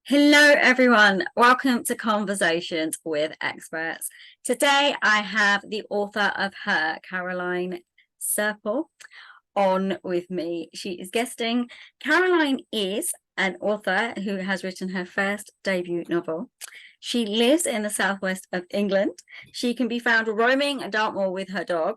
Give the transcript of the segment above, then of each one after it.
Hello, everyone. Welcome to Conversations with Experts. Today, I have the author of Her, Caroline Serpell, on with me. She is guesting. Caroline is an author who has written her first debut novel. She lives in the southwest of England. She can be found roaming Dartmoor with her dog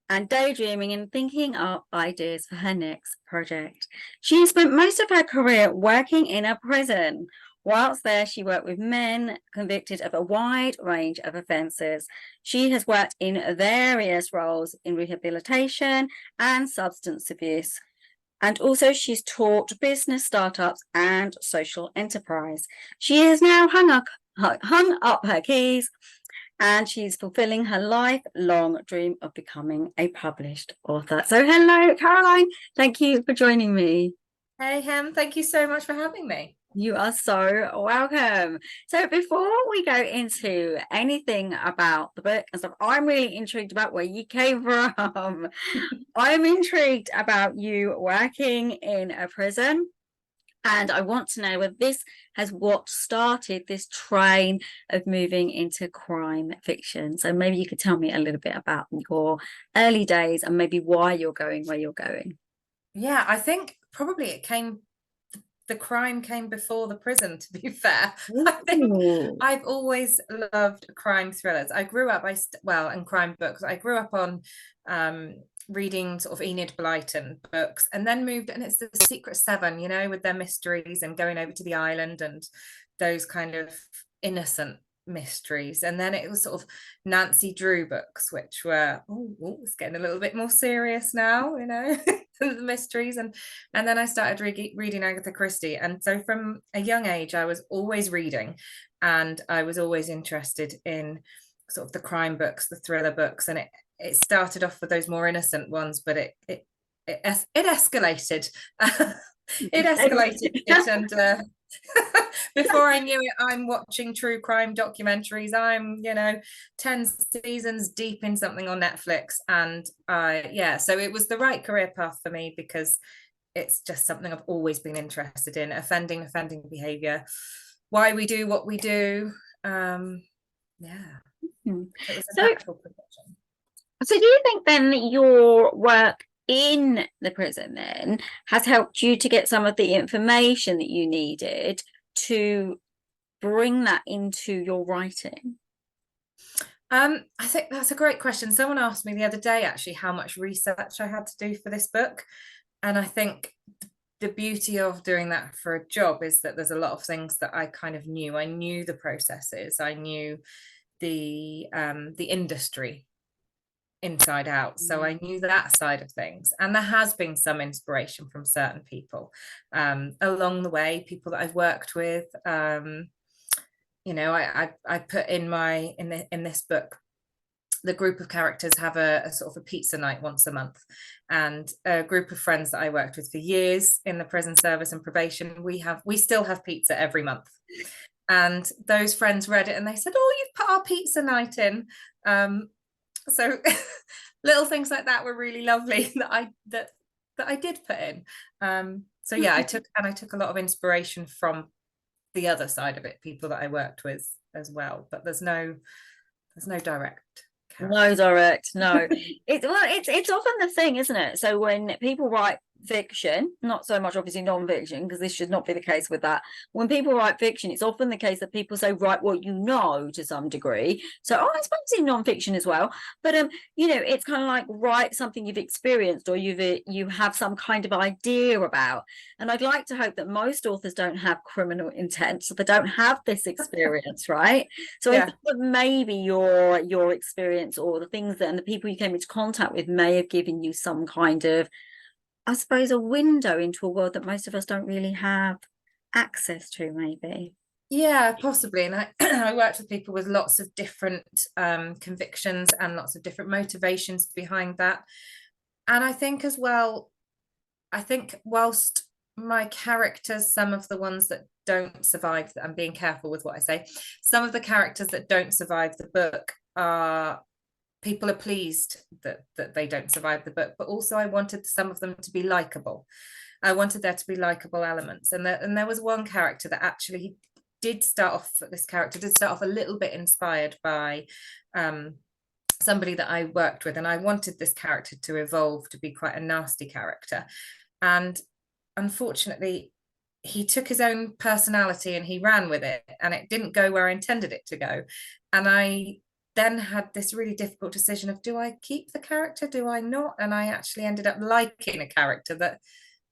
and daydreaming and thinking up ideas for her next project. She spent most of her career working in a prison. Whilst there, she worked with men convicted of a wide range of offences. She has worked in various roles in rehabilitation and substance abuse. And also, she's taught business, startups, and social enterprise. She has now hung up her keys, and she's fulfilling her lifelong dream of becoming a published author. So hello, Caroline. Thank you for joining me. Hey, Hem, thank you so much for having me. You are so welcome. So before we go into anything about the book and stuff, I'm really intrigued about where you came from. I'm intrigued about you working in a prison. And I want to know whether this has what started this train of moving into crime fiction. So maybe you could tell me a little bit about your early days and maybe why you're going where you're going. Yeah, I think probably the crime came before the prison, to be fair. I think Ooh. I've always loved crime thrillers. I grew up, and crime books. I grew up on reading sort of Enid Blyton books and then moved, and it's the Secret Seven, with their mysteries and going over to the island and those kind of innocent mysteries. And then it was sort of Nancy Drew books, which were, it's getting a little bit more serious now, the mysteries. And then I started reading Agatha Christie. And so from a young age, I was always reading, and I was always interested in sort of the crime books, the thriller books. And it started off with those more innocent ones, but it escalated. It escalated, and before I knew it, I'm watching true crime documentaries. I'm 10 seasons deep in something on Netflix. And so it was the right career path for me, because it's just something I've always been interested in: offending behavior, why we do what we do. Yeah, it was a So, natural progression. so do you think then that your work in the prison then has helped you to get some of the information that you needed to bring that into your writing? I think that's a great question. Someone asked me the other day, actually, how much research I had to do for this book. And I think the beauty of doing that for a job is that there's a lot of things that I kind of knew. I knew the processes. I knew the industry inside out. So I knew that side of things. And there has been some inspiration from certain people along the way, people that I've worked with. I put in this book, the group of characters have a sort of a pizza night once a month, and a group of friends that I worked with for years in the prison service and probation, we still have pizza every month. And those friends read it and they said, "Oh, you've put our pizza night in." So little things like that were really lovely that I did put in. So yeah, I took a lot of inspiration from the other side of it, people that I worked with as well. But there's no direct character. No direct, no. It's often the thing, isn't it? So when people write fiction, not so much obviously non-fiction, because this should not be the case with that. When people write fiction, it's often the case that people say write what you know to some degree. So I suppose in non-fiction as well. But it's kind of like write something you've experienced or you have some kind of idea about. And I'd like to hope that most authors don't have criminal intent, so they don't have this experience, right? So I think that maybe your experience or the things that and the people you came into contact with may have given you some kind of, I suppose, a window into a world that most of us don't really have access to, maybe. Yeah, possibly. And I worked with people with lots of different convictions and lots of different motivations behind that. And I think as well, whilst my characters, some of the ones that don't survive, I'm being careful with what I say, some of the characters that don't survive the book are people are pleased that they don't survive the book, but also I wanted some of them to be likable. I wanted there to be likable elements, and there was one character that actually did start off. This character did start off a little bit inspired by somebody that I worked with, and I wanted this character to evolve to be quite a nasty character. And unfortunately, he took his own personality and he ran with it, and it didn't go where I intended it to go. And I then had this really difficult decision of, do I keep the character, do I not? And I actually ended up liking a character that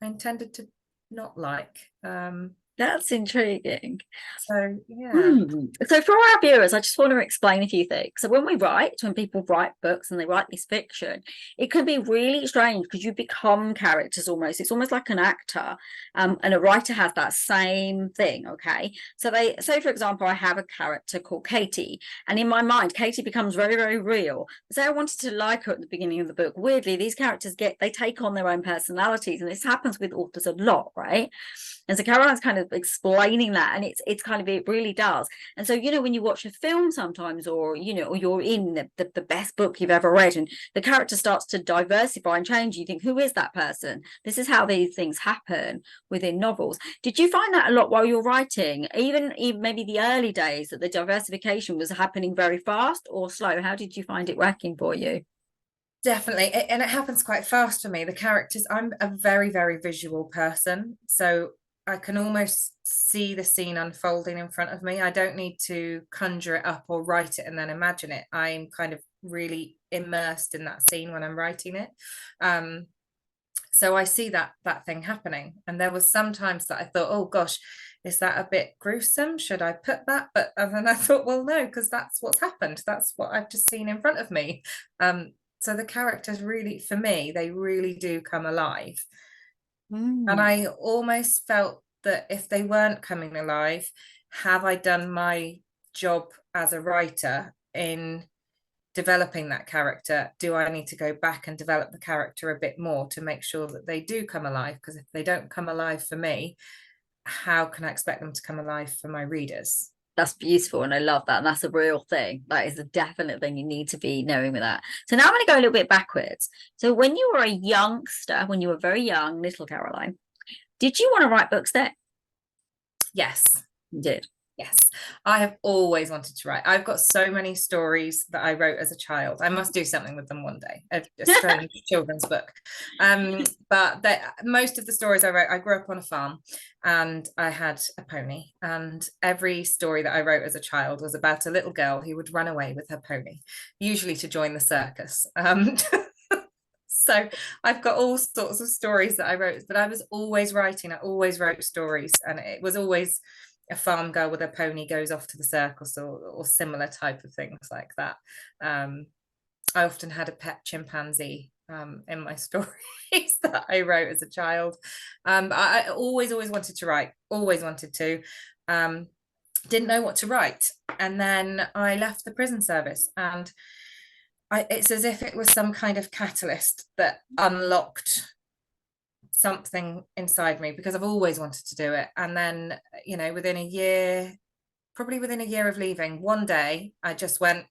I intended to not like. That's intriguing. So yeah. So for our viewers, I just want to explain a few things. So when people write books and they write this fiction, it can be really strange because you become characters almost. It's almost like an actor, and a writer has that same thing. Okay, so they say, for example, I have a character called Katie, and in my mind, Katie becomes very, very real. So I wanted to like her at the beginning of the book. Weirdly, these characters they take on their own personalities, and this happens with authors a lot, right? And so Caroline's kind of explaining that, and it's kind of, it really does. And so, you know, when you watch a film sometimes, or, you know, or you're in the best book you've ever read, and the character starts to diversify and change, you think, who is that person? This is how these things happen within novels. Did you find that a lot while you're writing, even maybe the early days, that the diversification was happening very fast or slow? How did you find it working for you? Definitely. And it happens quite fast for me. The characters, I'm a very, very visual person. So I can almost see the scene unfolding in front of me. I don't need to conjure it up or write it and then imagine it. I'm kind of really immersed in that scene when I'm writing it. So I see that thing happening. And there was sometimes that I thought, oh gosh, is that a bit gruesome? Should I put that? But then I thought, well, no, because that's what's happened. That's what I've just seen in front of me. So the characters really, for me, they really do come alive. And I almost felt that if they weren't coming alive, have I done my job as a writer in developing that character? Do I need to go back and develop the character a bit more to make sure that they do come alive? Because if they don't come alive for me, how can I expect them to come alive for my readers? That's beautiful, and I love that. And that's a real thing. That is a definite thing you need to be knowing with that. So now I'm going to go a little bit backwards. So when you were a youngster, when you were very young, little Caroline, did you want to write books then? Yes. You did. Yes, I have always wanted to write. I've got so many stories that I wrote as a child. I must do something with them one day, a strange children's book. But most of the stories I wrote, I grew up on a farm and I had a pony. And every story that I wrote as a child was about a little girl who would run away with her pony, usually to join the circus. So I've got all sorts of stories that I wrote, but I was always writing. I always wrote stories, and it was always a farm girl with a pony goes off to the circus, or similar type of things like that. I often had a pet chimpanzee in my stories that I wrote as a child. I always wanted to write, always wanted to. Didn't know what to write. And then I left the prison service, and it's as if it was some kind of catalyst that unlocked something inside me, because I've always wanted to do it. And then, you know, probably within a year of leaving, one day I just went,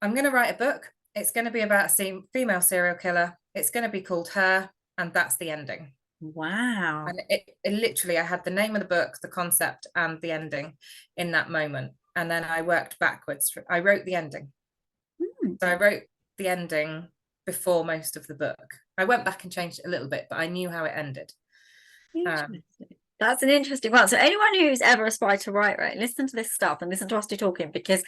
I'm going to write a book. It's going to be about a female serial killer. It's going to be called Her, and that's the ending. Wow. And it literally, I had the name of the book, the concept, and the ending in that moment. And then I worked backwards. I wrote the ending. So I wrote the ending before most of the book. I went back and changed it a little bit, but I knew how it ended. That's an interesting one. So anyone who's ever aspired to write, right, listen to this stuff and listen to us do talking, because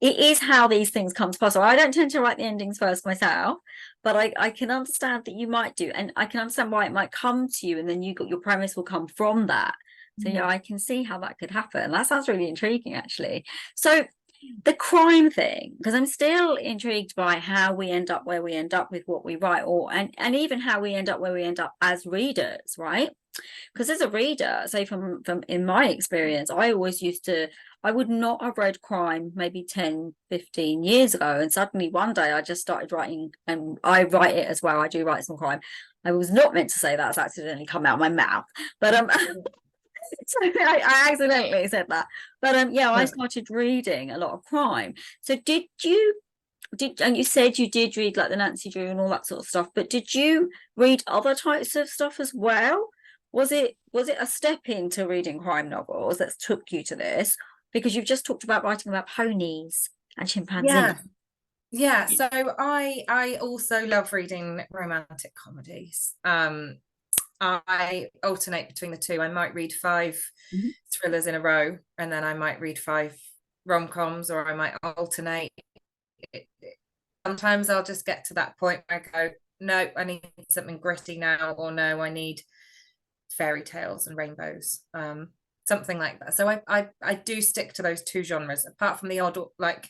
it is how these things come to pass. So I don't tend to write the endings first myself, but I can understand that you might do, and I can understand why it might come to you, and then your premise will come from that. So yeah, I can see how that could happen. That sounds really intriguing, actually. So the crime thing, because I'm still intrigued by how we end up where we end up with what we write, and even how we end up where we end up as readers, right? Because as a reader, say from in my experience, I would not have read crime maybe 10, 15 years ago, and suddenly one day I just started writing, and I write it as well. I do write some crime. I was not meant to say that. It's accidentally come out of my mouth, but so I accidentally said that. But yeah, I started reading a lot of crime. So did you and you said you did read like the Nancy Drew and all that sort of stuff, but did you read other types of stuff as well? Was it a step into reading crime novels that took you to this? Because you've just talked about writing about ponies and chimpanzees. Yeah, so I also love reading romantic comedies. I alternate between the two. I might read 5 Mhm. thrillers in a row, and then I might read 5 rom-coms, or I might alternate. Sometimes I'll just get to that point where I go, no, I need something gritty now, or no, I need fairy tales and rainbows. Something like that. So I do stick to those 2 genres, apart from the odd like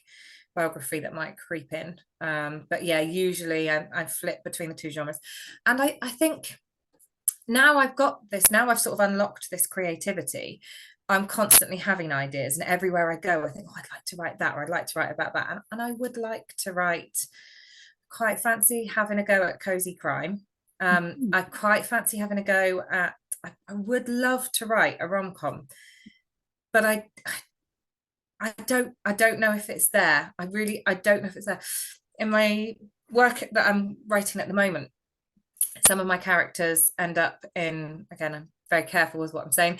biography that might creep in. But yeah, usually I flip between the 2 genres. And I think now I've got this, now I've sort of unlocked this creativity. I'm constantly having ideas, and everywhere I go, I think, oh, I'd like to write that, or I'd like to write about that. And I would like to write, quite fancy having a go at cozy crime. I quite fancy having a go at, I would love to write a rom-com, but I don't know if it's there. I don't know if it's there. In my work that I'm writing at the moment, some of my characters end up in, again, I'm very careful with what I'm saying,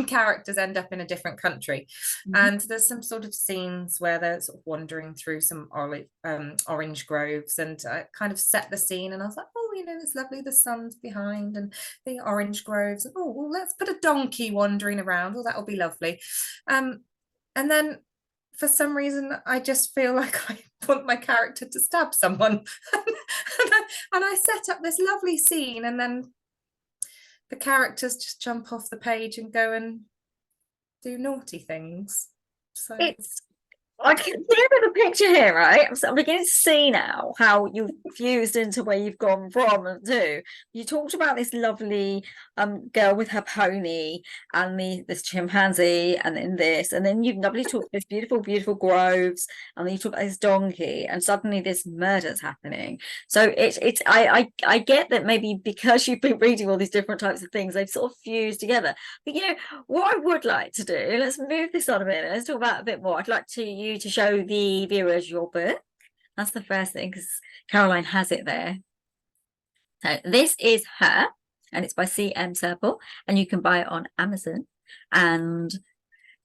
characters end up in a different country. And there's some sort of scenes where they're sort of wandering through some orange groves, and I kind of set the scene, and I was like, oh, it's lovely, the sun's behind and the orange groves, and oh, well, let's put a donkey wandering around, oh, that'll be lovely. And then for some reason, I just feel like I want my character to stab someone. and I set up this lovely scene, and then the characters just jump off the page and go and do naughty things. So It's I can see the picture here, right? I'm beginning to see now how you've fused into where you've gone from to. You talked about this lovely girl with her pony and this chimpanzee, and then this, and then you've lovely talked this beautiful groves, and then you talk about this donkey, and suddenly this murder's happening. So I get that maybe because you've been reading all these different types of things, they've sort of fused together. But what I would like to do, let's move this on a minute. Let's talk about a bit more. I'd like you to show the viewers your book. That's the first thing, because Caroline has it there. So this is her, and it's by CM Serpell, and you can buy it on Amazon, and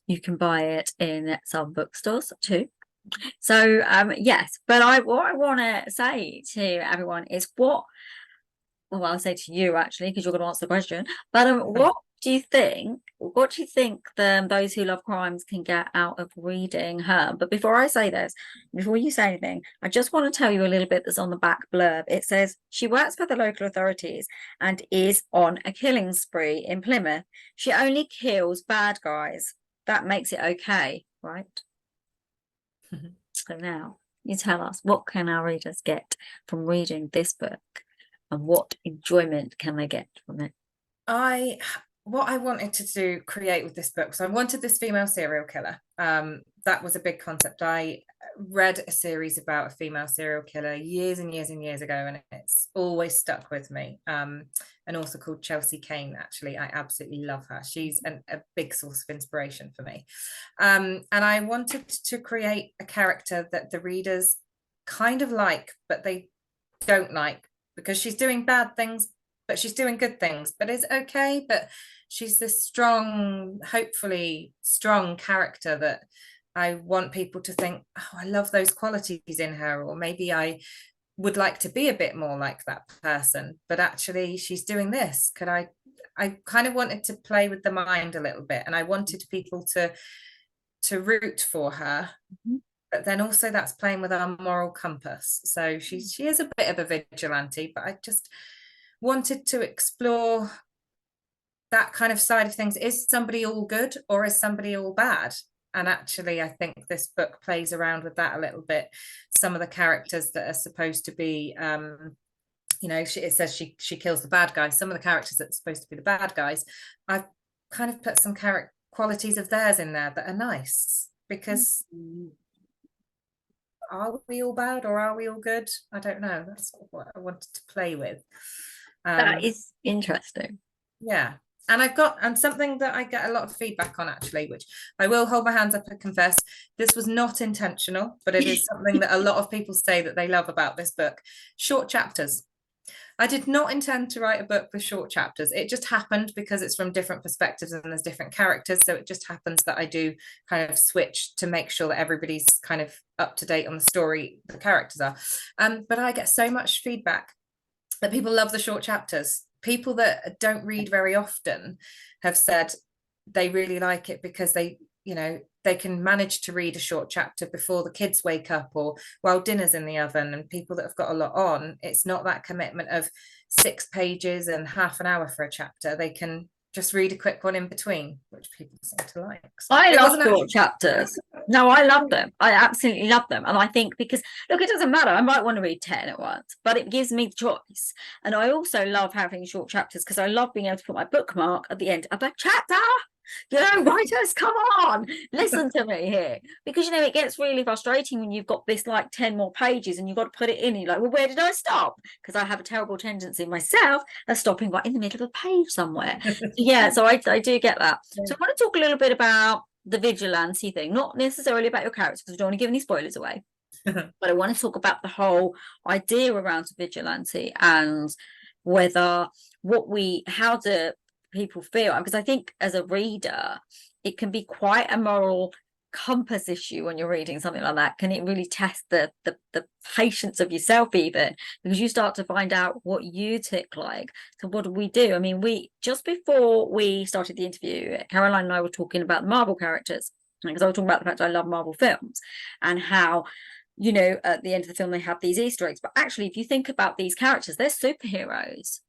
you can buy it in some bookstores too. So yes, but what I want to say to everyone is well, I'll say to you actually, because you're going to answer the question. But what do you think? What do you think those who love crimes can get out of reading her? But before I say this, before you say anything, I just want to tell you a little bit that's on the back blurb. It says she works for the local authorities and is on a killing spree in Plymouth. She only kills bad guys. That makes it okay, right? So now you tell us, what can our readers get from reading this book, and what enjoyment can they get from it? What I wanted to create with this book, so I wanted this female serial killer. That was a big concept. I read a series about a female serial killer years and years and years ago, and it's always stuck with me. An author called Chelsea Cain, actually. I absolutely love her. She's a big source of inspiration for me. And I wanted to create a character that the readers kind of like, but they don't like, because she's doing bad things, but she's doing good things, but it's okay. But she's this strong, hopefully strong character that I want people to think, oh, I love those qualities in her, or maybe I would like to be a bit more like that person, but actually she's doing this. I kind of wanted to play with the mind a little bit, and I wanted people to root for her. But then also that's playing with our moral compass. So she is a bit of a vigilante, but I just wanted to explore that kind of side of things. Is somebody all good, or is somebody all bad? And actually, I think this book plays around with that a little bit. Some of the characters that are supposed to be, it says she kills the bad guys. Some of the characters that are supposed to be the bad guys, I've kind of put some qualities of theirs in there that are nice, because are we all bad, or are we all good? I don't know. That's what I wanted to play with. That is interesting. Yeah. And something that I get a lot of feedback on, actually, which I will hold my hands up and confess, this was not intentional, but it is something that a lot of people say that they love about this book: short chapters. I did not intend to write a book with short chapters. It just happened because it's from different perspectives and there's different characters. So it just happens that I do kind of switch to make sure that everybody's kind of up to date on the story the characters are. But I get so much feedback that people love the short chapters. People that don't read very often have said they really like it because they can manage to read a short chapter before the kids wake up or while dinner's in the oven. And people that have got a lot on, it's not that commitment of 6 pages and half an hour for a chapter. They can just read a quick one in between, which people seem to like. So I love short chapters. No, I love them. I absolutely love them. And I think because, look, it doesn't matter. I might want to read 10 at once, but it gives me the choice. And I also love having short chapters because I love being able to put my bookmark at the end of a chapter. Writers, come on, listen to me here. Because, it gets really frustrating when you've got this like 10 more pages and you've got to put it in. You're like, well, where did I stop? Because I have a terrible tendency myself of stopping right in the middle of a page somewhere. So I do get that. So I want to talk a little bit about the vigilante thing, not necessarily about your characters because we don't want to give any spoilers away. But I want to talk about the whole idea around vigilante and how do people feel, because I think as a reader it can be quite a moral compass issue when you're reading something like that. Can it really test the patience of yourself, even because you start to find out what you tick like? So what do? I mean, we just before we started the interview, Caroline and I were talking about Marvel characters, because I was talking about the fact I love Marvel films and how at the end of the film they have these Easter eggs, but actually if you think about these characters, they're superheroes,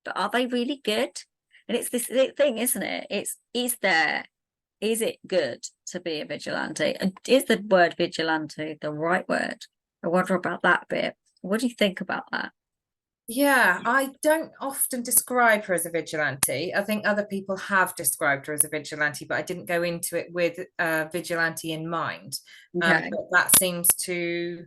but are they really good? And it's this thing, isn't it? Is it good to be a vigilante? And is the word vigilante the right word? I wonder about that bit. What do you think about that? Yeah, I don't often describe her as a vigilante. I think other people have described her as a vigilante, but I didn't go into it with vigilante in mind. Okay. But that seems to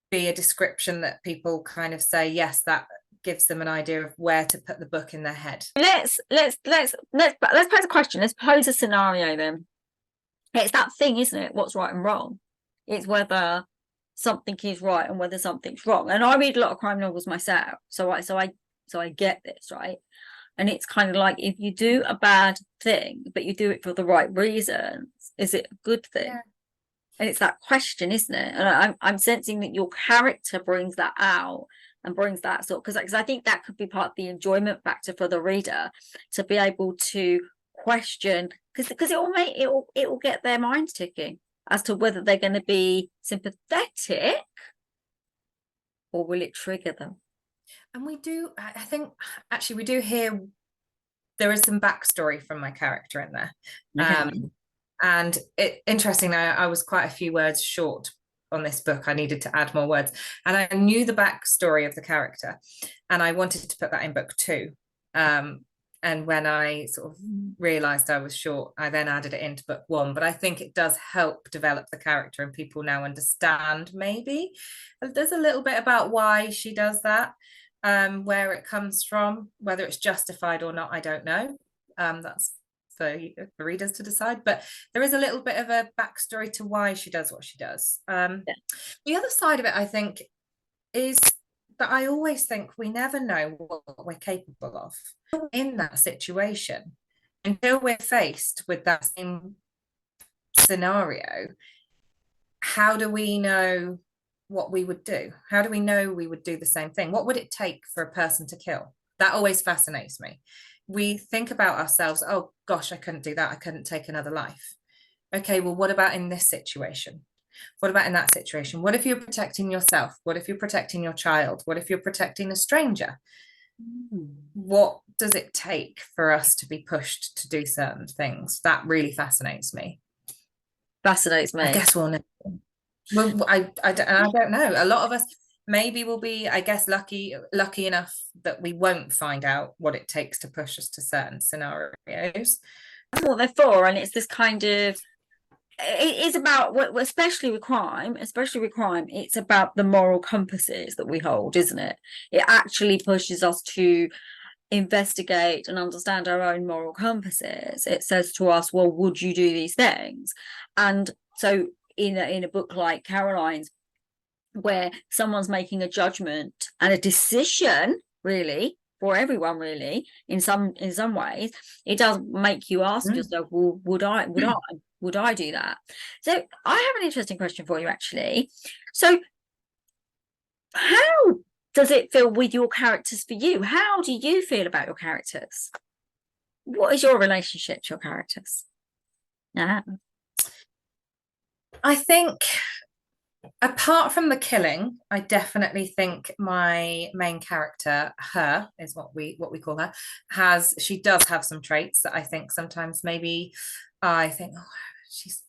be a description that people kind of say, yes, that gives them an idea of where to put the book in their head. Let's pose a question. Let's pose a scenario then. It's that thing, isn't it? What's right and wrong? It's whether something is right and whether something's wrong. And I read a lot of crime novels myself, so I get this, right? And it's kind of like, if you do a bad thing but you do it for the right reasons, is it a good thing? Yeah. And it's that question, isn't it? And I'm sensing that your character brings that out and brings that sort, because I think that could be part of the enjoyment factor for the reader, to be able to question, because it will get their minds ticking as to whether they're going to be sympathetic or will it trigger them. And I think actually we do hear there is some backstory from my character in there. Okay. And interestingly, I was quite a few words short on this book. I needed to add more words, and I knew the backstory of the character, and I wanted to put that in book 2. And when I sort of realized I was short, I then added it into book 1. But I think it does help develop the character, and people now understand maybe there's a little bit about why she does that, where it comes from, whether it's justified or not, I don't know. That's for readers to decide, but there is a little bit of a backstory to why she does what she does. The other side of it, I think, is that I always think we never know what we're capable of in that situation until we're faced with that same scenario. How do we know what we would do? How do we know we would do the same thing? What would it take for a person to kill? That always fascinates me. We think about ourselves, oh gosh, I couldn't do that. I couldn't take another life. Okay, well, what about in this situation? What about in that situation? What if you're protecting yourself? What if you're protecting your child? What if you're protecting a stranger? What does it take for us to be pushed to do certain things? That really fascinates me. Fascinates me. I guess we'll know. Well, I don't know. A lot of us maybe will be, I guess, lucky enough that we won't find out what it takes to push us to certain scenarios. That's what they're for, and it's this kind of, it is about, especially with crime, it's about the moral compasses that we hold, isn't it? It actually pushes us to investigate and understand our own moral compasses, it says to us, well, would you do these things? And so in a book like Caroline's, where someone's making a judgment and a decision, really, for everyone, really, in some ways, it does make you ask yourself, well, would I do that? So I have an interesting question for you, actually. So how does it feel with your characters for you? How do you feel about your characters? What is your relationship to your characters? I think, apart from the killing, I definitely think my main character, her is what we call her, she does have some traits that I think sometimes maybe I think, oh,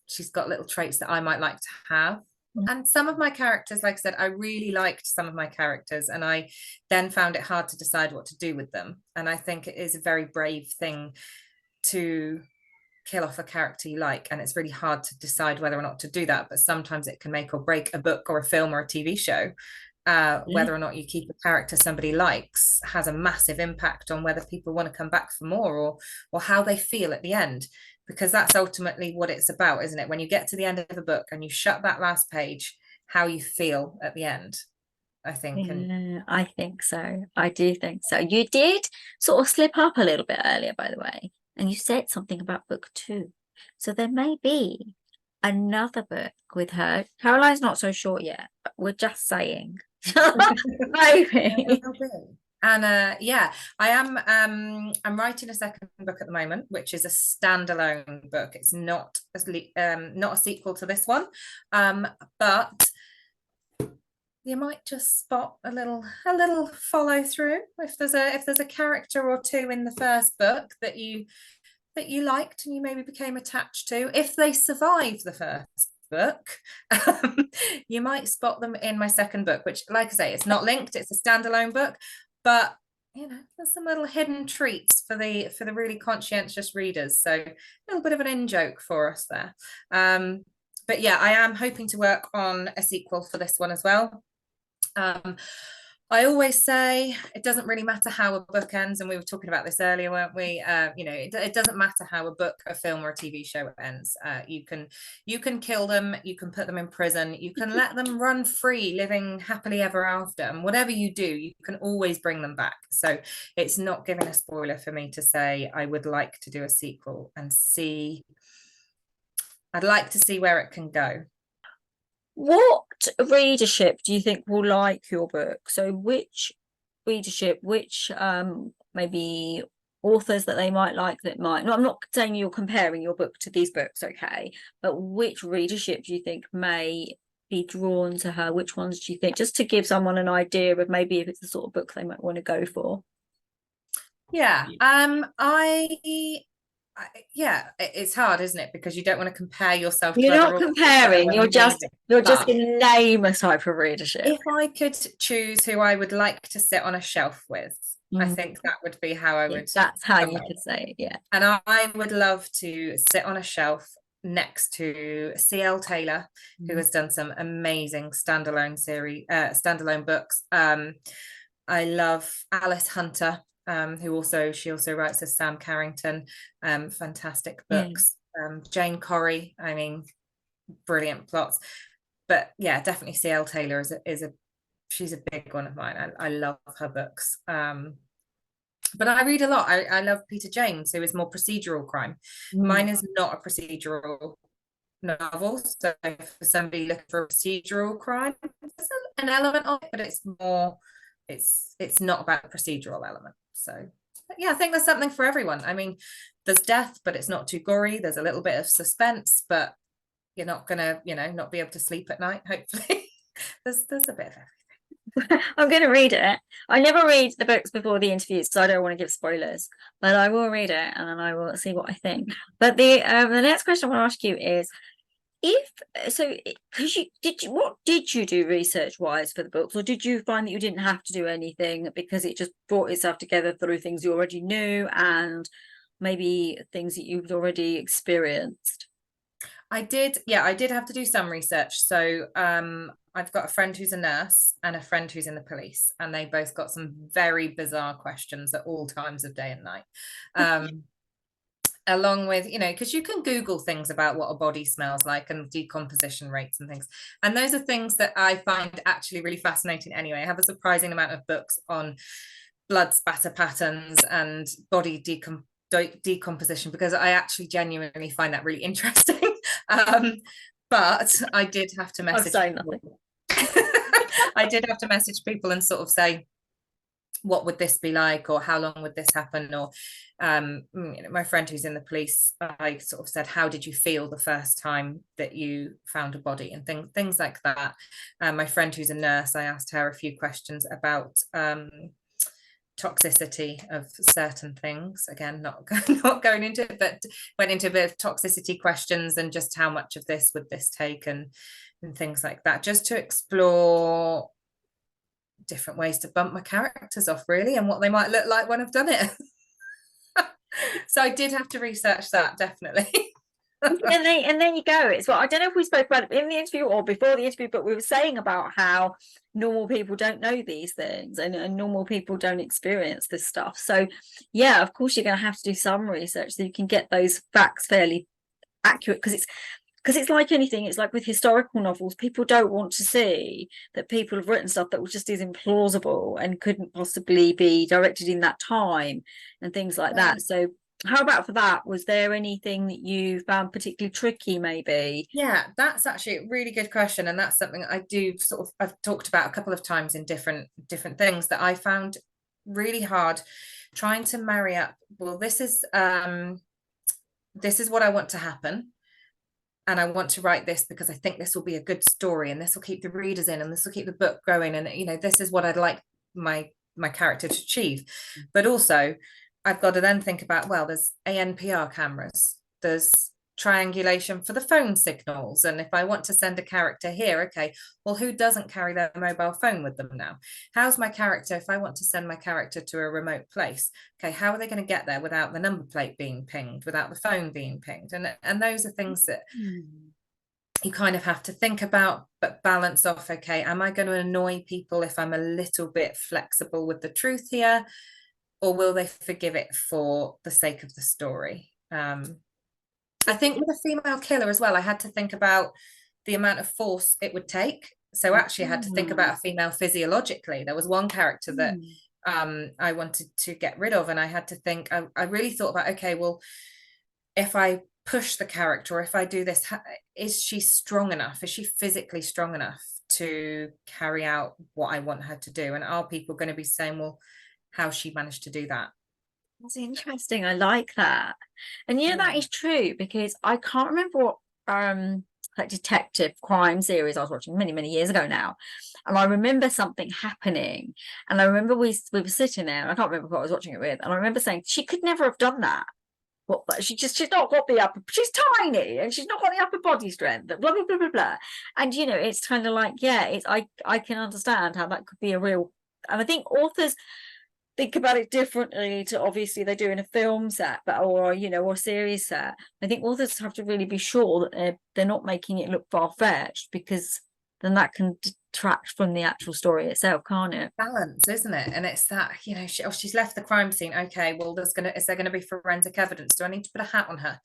she's got little traits that I might like to have. And some of my characters, like I said, I really liked some of my characters, and I then found it hard to decide what to do with them. And I think it is a very brave thing to kill off a character you like, and it's really hard to decide whether or not to do that. But sometimes it can make or break a book or a film or a TV show. Whether or not you keep a character somebody likes has a massive impact on whether people want to come back for more, or how they feel at the end, because that's ultimately what it's about, isn't it? When you get to the end of a book and you shut that last page, how you feel at the end, I think. I think so. I do think so. You did sort of slip up a little bit earlier, by the way, and you said something about book 2. So there may be another book with her. Caroline's not so sure yet, but we're just saying. Maybe. And yeah, I am I'm writing a second book at the moment, which is a standalone book. It's not a sequel to this one, but you might just spot a little follow through if there's a character or two in the first book that you liked and you maybe became attached to. If they survive the first book, you might spot them in my second book, which, like I say, it's not linked, it's a standalone book, but there's some little hidden treats for the really conscientious readers. So a little bit of an in-joke for us there. But yeah, I am hoping to work on a sequel for this one as well. I always say it doesn't really matter how a book ends, and we were talking about this earlier, weren't we? It doesn't matter how a book, a film, or a TV show ends. You can kill them, you can put them in prison, you can let them run free, living happily ever after, and whatever you do, you can always bring them back. So it's not giving a spoiler for me to say I would like to do a sequel and see. I'd like to see where it can go. What readership do you think will like your book? So which readership, maybe authors that they might like that might, no, I'm not saying you're comparing your book to these books, okay, but which readership do you think may be drawn to her? Which ones do you think, just to give someone an idea of maybe if it's the sort of book they might want to go for? Yeah, it's hard, isn't it? Because you don't want to compare yourself. You're not comparing. You're just going to name a type of readership. If I could choose who I would like to sit on a shelf with, I think that would be how I would. That's how you could say it, yeah. And I would love to sit on a shelf next to CL Taylor, who has done some amazing standalone books. I love Alice Hunter, who she also writes as Sam Carrington, fantastic books. Jane Corrie, I mean, brilliant plots. But yeah, definitely CL Taylor she's a big one of mine. I love her books. But I read a lot. I love Peter James, who is more procedural crime. Mine is not a procedural novel. So for somebody looking for a procedural crime, there's an element of it, but it's more, it's not about the procedural element. So yeah, I think there's something for everyone. I mean, there's death, but it's not too gory. There's a little bit of suspense, but you're not gonna, not be able to sleep at night, hopefully. there's a bit of everything. I'm going to read it. I never read the books before the interviews because I don't want to give spoilers, but I will read it and then I will see what I think. But the next question I want to ask you is, what did you do research wise for the books, or did you find that you didn't have to do anything because it just brought itself together through things you already knew and maybe things that you've already experienced? I did have to do some research. So I've got a friend who's a nurse and a friend who's in the police, and they both got some very bizarre questions at all times of day and night. Along with, because you can Google things about what a body smells like and decomposition rates and things. And those are things that I find actually really fascinating anyway. I have a surprising amount of books on blood spatter patterns and body decomposition because I actually genuinely find that really interesting. But I did have to message people. I did have to message people and sort of say, what would this be like, or how long would this happen, or my friend who's in the police, I sort of said, how did you feel the first time that you found a body, and things like that. My friend who's a nurse, I asked her a few questions about toxicity of certain things, again not going into it, but went into a bit of toxicity questions and just how much of this would this take, and things like that, just to explore different ways to bump my characters off, really, and what they might look like when I've done it. So I did have to research that, definitely. and then you go. It's what, I don't know if we spoke about it in the interview or before the interview, but we were saying about how normal people don't know these things, and normal people don't experience this stuff. So yeah, of course you're going to have to do some research so you can get those facts fairly accurate, because it's like anything. It's like with historical novels, people don't want to see that people have written stuff that was just as implausible and couldn't possibly be directed in that time and things like that. So how about for that? Was there anything that you found particularly tricky, maybe? Yeah, that's actually a really good question, and that's something I do I've talked about a couple of times in different things that I found really hard trying to marry up. Well, this is what I want to happen, and I want to write this because I think this will be a good story, and this will keep the readers in, and this will keep the book going, and this is what I'd like my character to achieve. But also I've got to then think about, well, there's ANPR cameras, there's triangulation for the phone signals, and if I want to send a character here, okay, well, who doesn't carry their mobile phone with them now? How's my character, if I want to send my character to a remote place, okay, how are they going to get there without the number plate being pinged, without the phone being pinged? And those are things that you kind of have to think about, but balance off, okay, am I going to annoy people if I'm a little bit flexible with the truth here, or will they forgive it for the sake of the story? I think with a female killer as well, I had to think about the amount of force it would take. So actually I had to think about a female physiologically. There was one character that I wanted to get rid of, and I had to think, I really thought about, okay, well, if I push the character, or if I do this, is she strong enough? Is she physically strong enough to carry out what I want her to do? And are people going to be saying, well, how she managed to do that? That's interesting. I like that. And that is true, because I can't remember what like detective crime series I was watching many years ago now, and I remember something happening, and I remember we were sitting there, and I can't remember who I was watching it with, and I remember saying she could never have done that. But she's not got the upper, she's tiny and she's not got the upper body strength, blah blah blah blah blah. And it's kind of like, yeah, it's I can understand how that could be a real, and I think authors think about it differently to obviously they do in a film set, but or series set. I think authors have to really be sure that they're not making it look far-fetched, because then that can detract from the actual story itself, can't it? Balance, isn't it? And it's that, she's left the crime scene, okay, well, is there gonna be forensic evidence? Do I need to put a hat on her?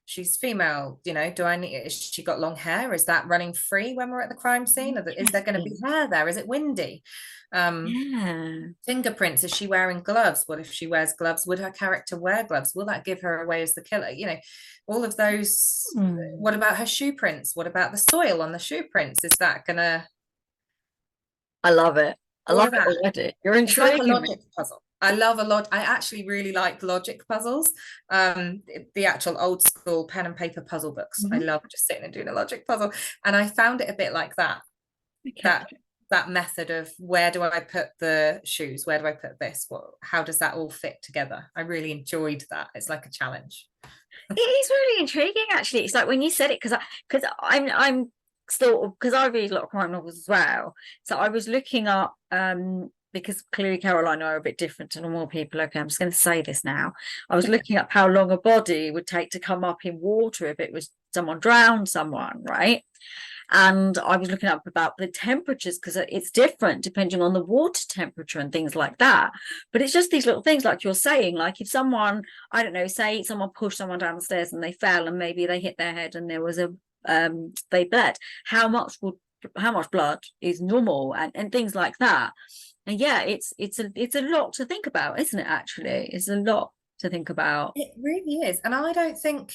She's female, is she got long hair? Is that running free when we're at the crime scene? Is there going to be hair there? Is it windy? Fingerprints, is she wearing gloves? What if she wears gloves? Would her character wear gloves? Will that give her away as the killer? All of those. What about her shoe prints? What about the soil on the shoe prints? Is that gonna? I love it. I love it already. You're intriguing. It's like a logic puzzle. I love a lot. I actually really like logic puzzles. The actual old school pen and paper puzzle books. I love just sitting and doing a logic puzzle. And I found it a bit like that. Okay. That method of, where do I put the shoes? Where do I put this? How does that all fit together? I really enjoyed that. It's like a challenge. It is really intriguing, actually. It's like when you said it, because I'm sort of, because I read a lot of crime novels as well. So I was looking up because clearly Caroline and I are a bit different to normal people. Okay, I'm just going to say this now. I was looking up how long a body would take to come up in water if it was someone drowned someone, right? And I was looking up about the temperatures because it's different depending on the water temperature and things like that. But it's just these little things like you're saying, like if someone, I don't know, say someone pushed someone down the stairs and they fell and maybe they hit their head and there was they bled, how much blood is normal and things like that. And yeah, it's a lot to think about, isn't it? Actually, it's a lot to think about. It really is. And I don't think,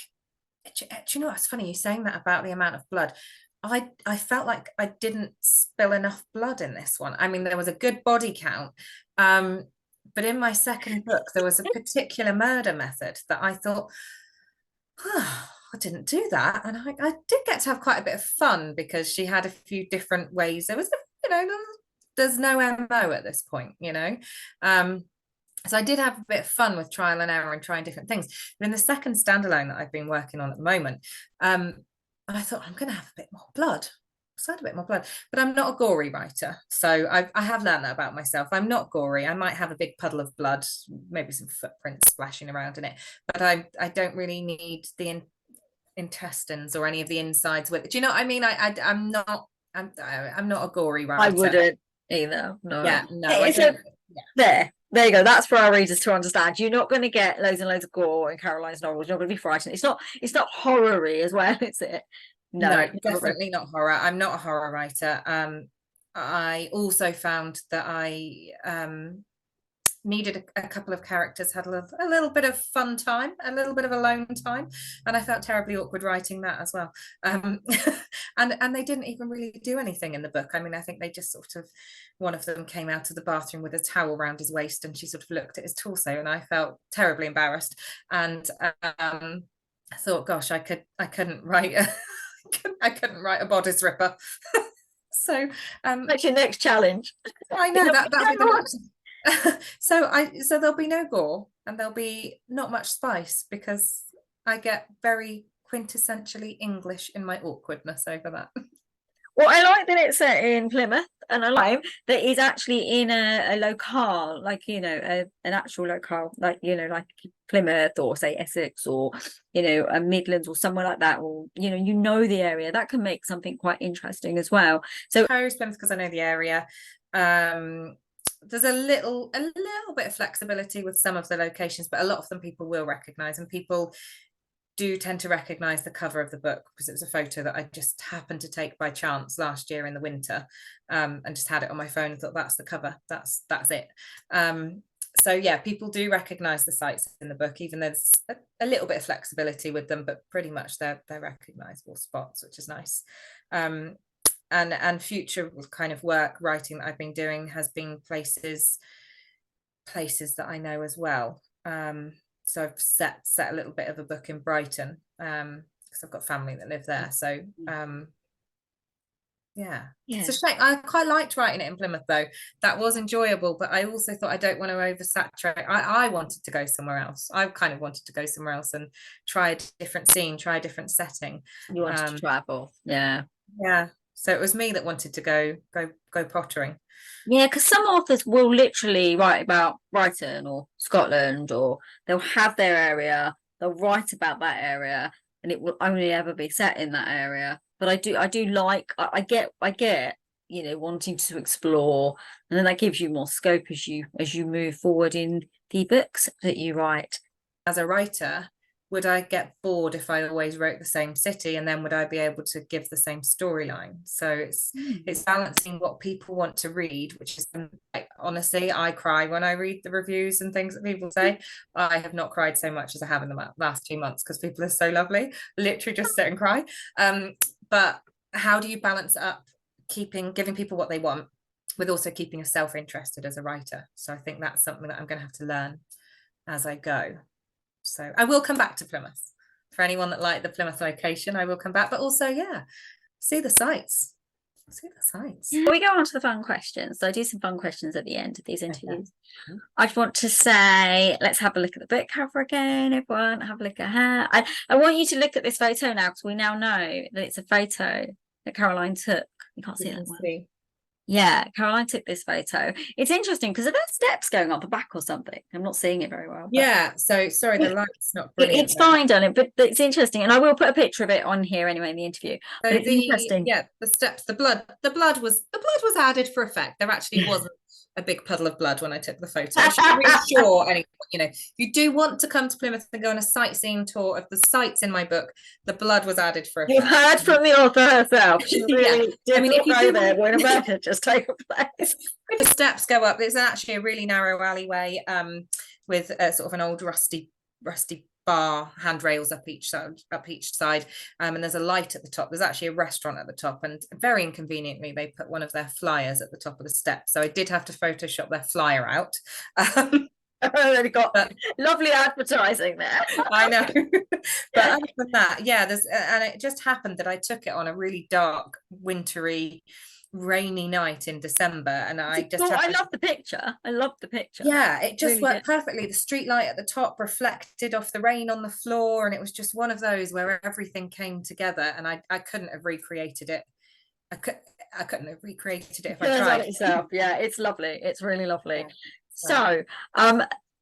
do you know what's funny, you saying that about the amount of blood? I felt like I didn't spill enough blood in this one. I mean, there was a good body count, but in my second book there was a particular murder method that I thought, oh, I didn't do that, and I did get to have quite a bit of fun because she had a few different ways. There was, there's no MO at this point, so I did have a bit of fun with trial and error and trying different things. But in the second standalone that I've been working on at the moment, I thought I'm going to have a bit more blood. So I had a bit more blood, but I'm not a gory writer. So I have learned that about myself. I'm not gory. I might have a big puddle of blood, maybe some footprints splashing around in it, but I don't really need the intestines or any of the insides with it. Do you know what I mean? I'm not a gory writer. I wouldn't either. No. Yeah, no. I don't, There you go. That's for our readers to understand. You're not going to get loads and loads of gore in Caroline's novels. You're not going to be frightened. It's not horror-y as well, is it? No, definitely not horror. I'm not a horror writer. I also found that I needed a couple of characters had a little bit of fun time, a little bit of alone time, and I felt terribly awkward writing that as well. And they didn't even really do anything in the book. I mean, I think they just sort of, one of them came out of the bathroom with a towel around his waist and she sort of looked at his torso, and I felt terribly embarrassed, and I thought, gosh, I couldn't write I couldn't write a bodice ripper. So that's your next challenge. I know that'll be the next. So there'll be no gore and there'll be not much spice because I get very quintessentially English in my awkwardness over that. Well, I like that it's set in Plymouth, and I like that he's actually in a locale, like, an actual locale, like, like Plymouth or say Essex or, a Midlands or somewhere like that, or, the area. That can make something quite interesting as well. So Plymouth because I know the area. There's a little bit of flexibility with some of the locations, but a lot of them people will recognize, and people do tend to recognize the cover of the book because it was a photo that I just happened to take by chance last year in the winter, and just had it on my phone and thought, that's the cover, that's it. So yeah, people do recognize the sites in the book, even there's a little bit of flexibility with them, but pretty much they're recognizable spots, which is nice. And future kind of writing that I've been doing has been places that I know as well. So I've set a little bit of a book in Brighton because I've got family that live there. So yeah, it's a shame. I quite liked writing it in Plymouth though. That was enjoyable, but I also thought I don't want to oversaturate. I wanted to go somewhere else. I kind of wanted to go somewhere else and try a different scene, try a different setting. You wanted to travel. Yeah. So it was me that wanted to go pottering. Yeah, because some authors will literally write about Brighton or Scotland, or they'll have their area, they'll write about that area, and it will only ever be set in that area. But I do like, I get wanting to explore, and then that gives you more scope as you move forward in the books that you write. As a writer, would I get bored if I always wrote the same city, and then would I be able to give the same storyline? So it's balancing what people want to read, which is, honestly, I cry when I read the reviews and things that people say. I have not cried so much as I have in the last 2 months because people are so lovely, literally just sit and cry. But how do you balance it up, giving people what they want with also keeping yourself interested as a writer? So I think that's something that I'm going to have to learn as I go. So I will come back to Plymouth. For anyone that liked the Plymouth location, I will come back. But also, see the sights. We go on to the fun questions. So I do some fun questions at the end of these interviews. Okay. I just want to say, let's have a look at the book cover again, everyone. Have a look at her. I want you to look at this photo now, because we now know that it's a photo that Caroline took. You can't see that one. Yeah, Caroline took this photo. It's interesting because are there steps going up the back or something? I'm not seeing it very well. Yeah, so sorry, the light's not brilliant. It's fine, darling, but it's interesting, and I will put a picture of it on here anyway in the interview. But So it's interesting. the steps, the blood was added for effect. There actually wasn't a big puddle of blood when I took the photo. I should reassure anyone, if you do want to come to Plymouth and go on a sightseeing tour of the sites in my book, the blood was added for effect. You've heard from the author herself. She really did if you go there when a murder just take place. The steps go up. There's actually a really narrow alleyway with sort of an old rusty bar handrails up each side, and there's a light at the top. There's actually a restaurant at the top, and very inconveniently they put one of their flyers at the top of the steps, so I did have to Photoshop their flyer out. They've got lovely advertising there. I know. But other than that, yeah, and it just happened that I took it on a really dark, wintry, rainy night in December, and I love the picture. I love the picture. Yeah, it just really worked perfectly. The street light at the top reflected off the rain on the floor, and it was just one of those where everything came together, and I couldn't have recreated it. I couldn't have recreated it if I tried. Yourself. Yeah, it's lovely. It's really lovely. So,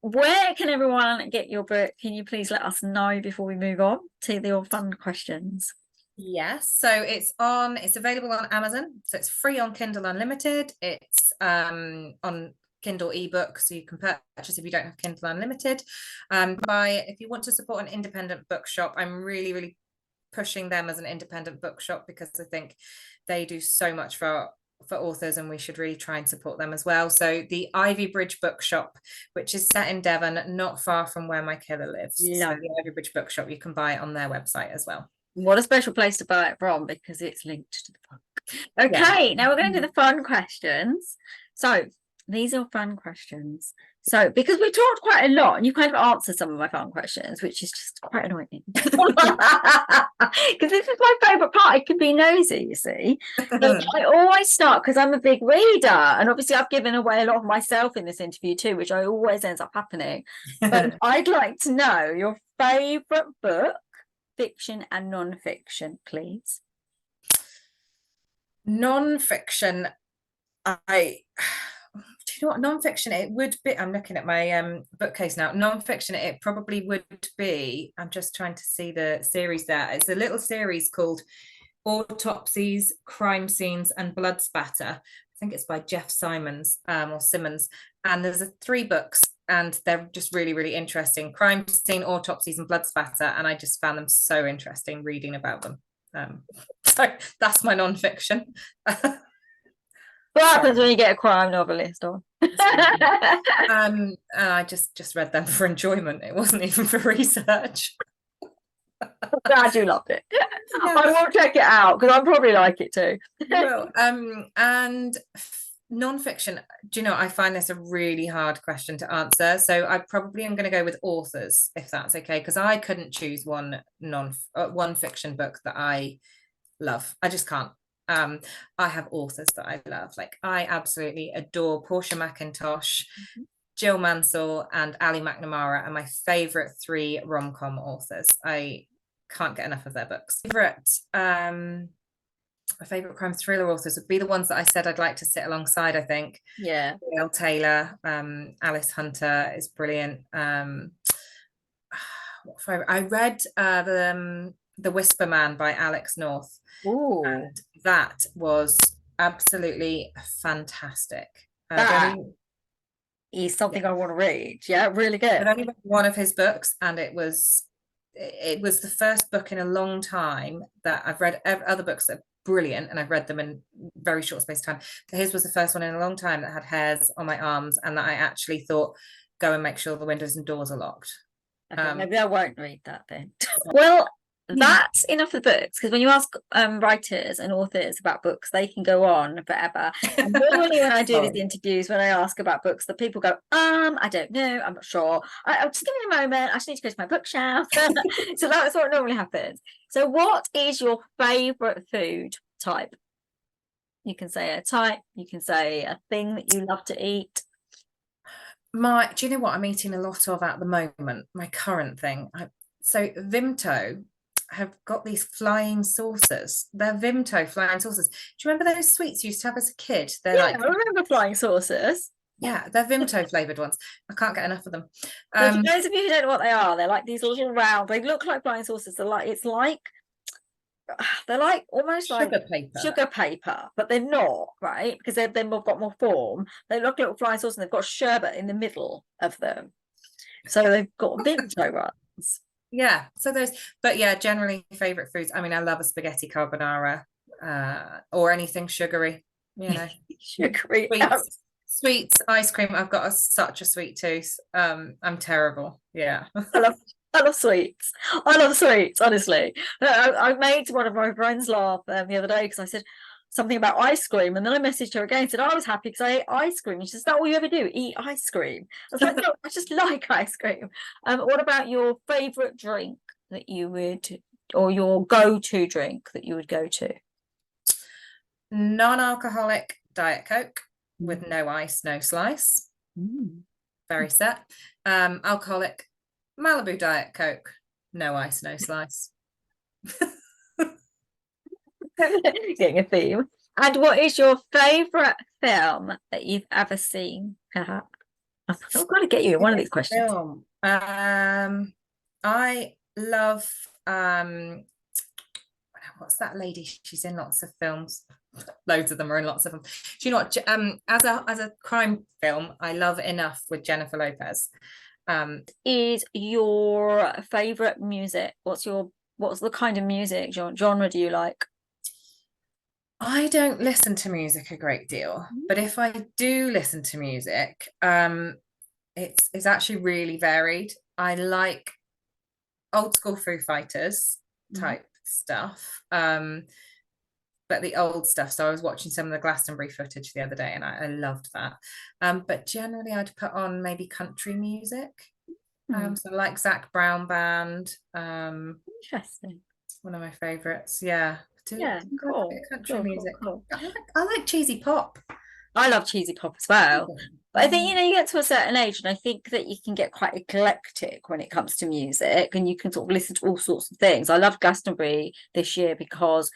where can everyone get your book? Can you please let us know before we move on to your fun questions? Yes, so it's available on Amazon, so it's free on Kindle Unlimited. It's on Kindle ebook, so you can purchase if you don't have Kindle Unlimited. If you want to support an independent bookshop, I'm really, really pushing them as an independent bookshop because I think they do so much for authors, and we should really try and support them as well. So the Ivy Bridge Bookshop, which is set in Devon, not far from where my killer lives. Yeah. So the Ivy Bridge Bookshop, you can buy it on their website as well. What a special place to buy it from, because it's linked to the book. Okay, now we're going to the fun questions. So these are fun questions. So because we talked quite a lot and you kind of answered some of my fun questions, which is just quite annoying. Because this is my favourite part. I can be nosy, you see. So I always start, because I'm a big reader, and obviously I've given away a lot of myself in this interview too, which always ends up happening. But I'd like to know your favourite book, fiction and non-fiction, please. Non-fiction, do you know what? Non-fiction, it would be, I'm looking at my bookcase now. Non-fiction, it probably would be, I'm just trying to see the series there. It's a little series called Autopsies, Crime Scenes and Blood Spatter. I think it's by Jeff Simons or Simmons. And there's 3 books, and they're just really, really interesting. Crime Scene, Autopsies and Blood Spatter. And I just found them so interesting reading about them. So that's my non-fiction. What happens when you get a crime novelist on? I just read them for enjoyment. It wasn't even for research. I'm glad you loved it. Yes. I will check it out because I probably like it too. Well, and non-fiction, do you know, I find this a really hard question to answer, so I probably am going to go with authors, if that's okay, because I couldn't choose one fiction book that I love. I just can't. I have authors that I love. Like, I absolutely adore Portia McIntosh, Jill Mansell and Ali McNamara are my favorite 3 rom-com authors. I can't get enough of their books. My favorite crime thriller authors would be the ones that I said I'd like to sit alongside, I think. Yeah. Gail Taylor, Alice Hunter is brilliant. I read The Whisper Man by Alex North. Ooh. And that was absolutely fantastic. Is something I want to read. Yeah, really good. I've only read one of his books, and it was the first book in a long time that I've read. Other books that are brilliant, and I've read them in very short space of time. But his was the first one in a long time that had hairs on my arms, and that I actually thought, go and make sure the windows and doors are locked. Okay, maybe I won't read that then. Well, that's enough of the books, because when you ask writers and authors about books, they can go on forever. And normally when I do these interviews, when I ask about books, the people go, I don't know, I'm not sure. I'll just give me a moment, I just need to go to my bookshelf. So that's what normally happens. So what is your favorite food type? You can say a type, you can say a thing that you love to eat. Do you know what I'm eating a lot of at the moment? My current thing. So Vimto have got these flying saucers. They're Vimto flying saucers. Do you remember those sweets you used to have as a kid? They're Yeah, like, I remember flying saucers. yeah, they're Vimto flavored ones. I can't get enough of them. So for those of you who don't know what they are, they're like these little round, they look like flying saucers. They're like almost like sugar paper, but they're not, right? Because they've got more form. They look like little flying saucers and they've got sherbet in the middle of them. So they've got Vimto runs. Yeah, so those, but yeah, generally favorite foods. I mean, I love a spaghetti carbonara, or anything sugary, you know. Sugary. Sweets, ice cream. I've got such a sweet tooth. I'm terrible. Yeah. I love sweets. I love sweets, honestly. I made one of my friends laugh the other day because I said something about ice cream, and then I messaged her again and said I was happy because I ate ice cream. She said, "Is that all you ever do? Eat ice cream?" I was like, "No, I just like ice cream." What about your favorite drink that you would, or your go-to drink that you would go to? Non-alcoholic Diet Coke with no ice, no slice. Very set. Alcoholic Malibu Diet Coke, no ice, no slice. Getting a theme. And what is your favorite film that you've ever seen? I've got to get you one of these questions. Film. I love what's that lady? She's in lots of films. Loads of them are in lots of them. Do you know what? As a crime film, I love Enough with Jennifer Lopez. Is your favorite music? What's the kind of music genre do you like? I don't listen to music a great deal, but if I do listen to music, it's actually really varied. I like old school Foo Fighters type stuff, but the old stuff. So I was watching some of the Glastonbury footage the other day, and I loved that. But generally, I'd put on maybe country music. So like Zach Brown Band. Interesting. One of my favorites. Yeah. Cool. Country music. Cool. I like cheesy pop. I love cheesy pop as well. But I think, you get to a certain age, and I think that you can get quite eclectic when it comes to music, and you can sort of listen to all sorts of things. I loved Glastonbury this year because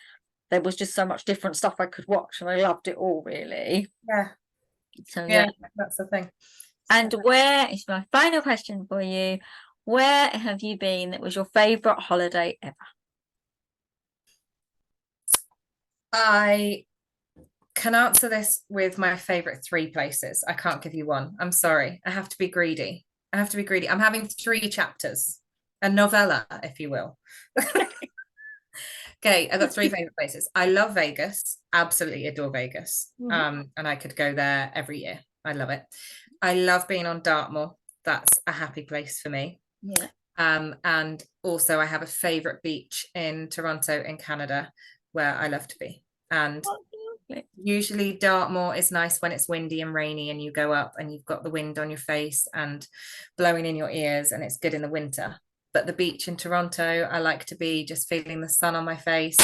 there was just so much different stuff I could watch, and I loved it all, really. Yeah. So yeah, that's the thing. And where is my final question for you? Where have you been that was your favorite holiday ever? I can answer this with my favorite 3 places. I can't give you one. I'm sorry. I have to be greedy. I'm having 3 chapters, a novella, if you will. Okay, I've got 3 favorite places. I love Vegas. Absolutely adore Vegas. And I could go there every year. I love it. I love being on Dartmoor. That's a happy place for me. Yeah. And also I have a favorite beach in Toronto in Canada where I love to be. And usually Dartmoor is nice when it's windy and rainy and you go up and you've got the wind on your face and blowing in your ears, and it's good in the winter. But the beach in Toronto, I like to be just feeling the sun on my face,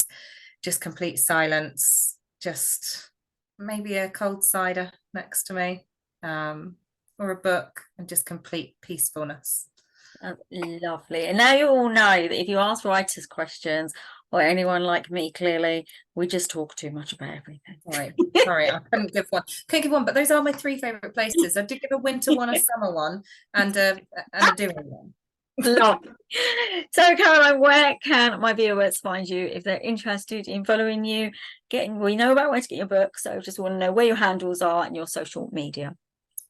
just complete silence, just maybe a cold cider next to me, or a book, and just complete peacefulness. Lovely. And now you all know that if you ask writers questions, or anyone like me, clearly we just talk too much about everything. Sorry, I couldn't give one. But those are my 3 favorite places. I did give a winter one, a summer one, and a doing one. Lovely. So Caroline, where can my viewers find you if they're interested in following you, we know about where to get your book, so just want to know where your handles are and your social media?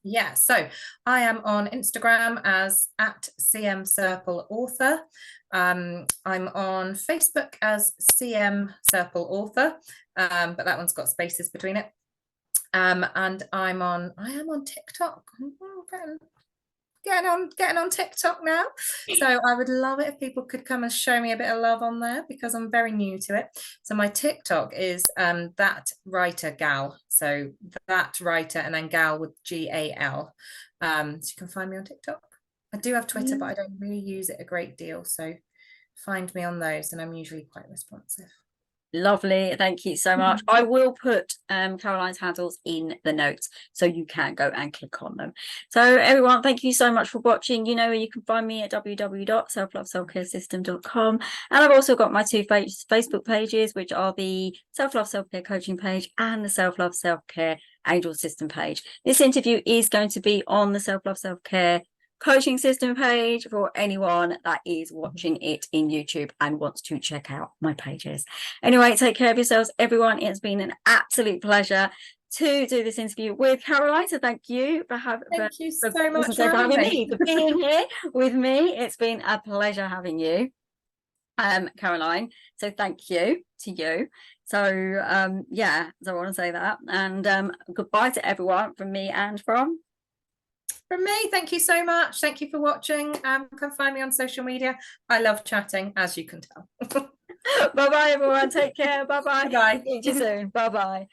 Yeah, so I am on Instagram as @CM Serpell Author. I'm on Facebook as CM Serpell Author, but that one's got spaces between it. And I am on TikTok. Getting on TikTok now. So I would love it if people could come and show me a bit of love on there, because I'm very new to it. So my TikTok is that writer gal. So that writer and then gal with GAL. So you can find me on TikTok. I do have Twitter, but I don't really use it a great deal. So find me on those, and I'm usually quite responsive. Lovely. Thank you so much. I will put Caroline's handles in the notes so you can go and click on them. So everyone, thank you so much for watching. You know where you can find me at www.selfloveselfcaresystem.com. And I've also got my two Facebook pages, which are the Self-Love Self-Care Coaching page and the Self-Love Self-Care Angel System page. This interview is going to be on the Self-Love Self-Care Coaching System page for anyone that is watching it in YouTube and wants to check out my pages. Anyway, take care of yourselves, everyone. It's been an absolute pleasure to do this interview with Caroline. So thank you for Thank you so much for having me, for being here with me. It's been a pleasure having you, Caroline. So thank you to you. So yeah, so I want to say that. And goodbye to everyone from me and from me. Thank you so much. Thank you for watching. Come find me on social media. I love chatting, as you can tell. Bye bye, everyone. Take care. Bye bye. Bye. See you soon. Bye bye.